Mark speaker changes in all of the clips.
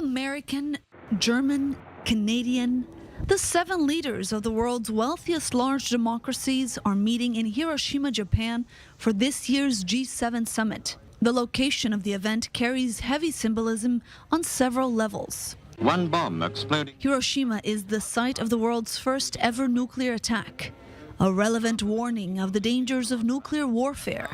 Speaker 1: American, German, Canadian. The 7 leaders of the world's wealthiest large democracies are meeting in Hiroshima, Japan for this year's G7 summit. The location of the event carries heavy symbolism on several levels.
Speaker 2: One bomb exploding.
Speaker 1: Hiroshima is the site of the world's first ever nuclear attack, a relevant warning of the dangers of nuclear warfare.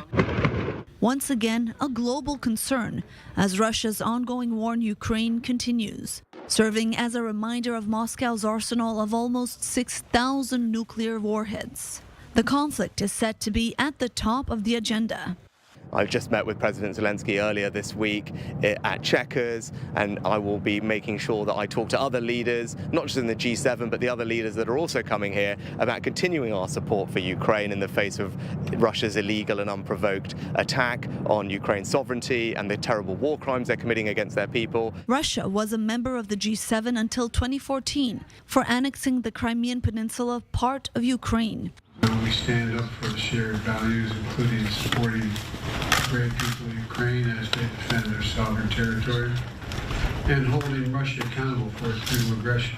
Speaker 1: Once again, a global concern as Russia's ongoing war in Ukraine continues, serving as a reminder of Moscow's arsenal of almost 6,000 nuclear warheads. The conflict is set to be at the top of the agenda.
Speaker 3: I've just met with President Zelensky earlier this week at Chequers, and I will be making sure that I talk to other leaders, not just in the G7, but the other leaders that are also coming here, about continuing our support for Ukraine in the face of Russia's illegal and unprovoked attack on Ukraine's sovereignty and the terrible war crimes they're committing against their people.
Speaker 1: Russia was a member of the G7 until 2014 for annexing the Crimean Peninsula, part of Ukraine.
Speaker 4: We stand up for the shared values, including supporting the brave people of Ukraine as they defend their sovereign territory and holding Russia accountable for its new aggression.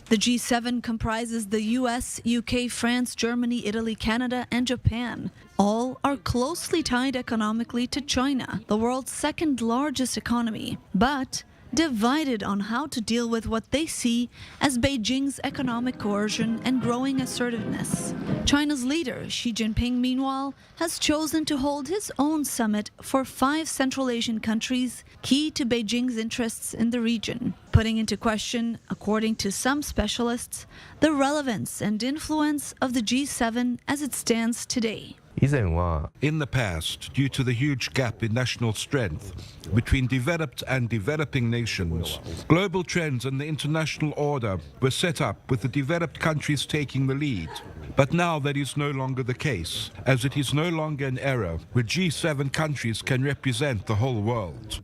Speaker 1: The G7 comprises the US, UK, France, Germany, Italy, Canada, and Japan. All are closely tied economically to China, the world's second largest economy, but divided on how to deal with what they see as Beijing's economic coercion and growing assertiveness. China's leader, Xi Jinping, meanwhile, has chosen to hold his own summit for 5 Central Asian countries, key to Beijing's interests in the region, putting into question, according to some specialists, the relevance and influence of the G7 as it stands today.
Speaker 5: In the past, due to the huge gap in national strength between developed and developing nations, global trends and the international order were set up with the developed countries taking the lead. But now that is no longer the case, as it is no longer an era where G7 countries can represent the whole world.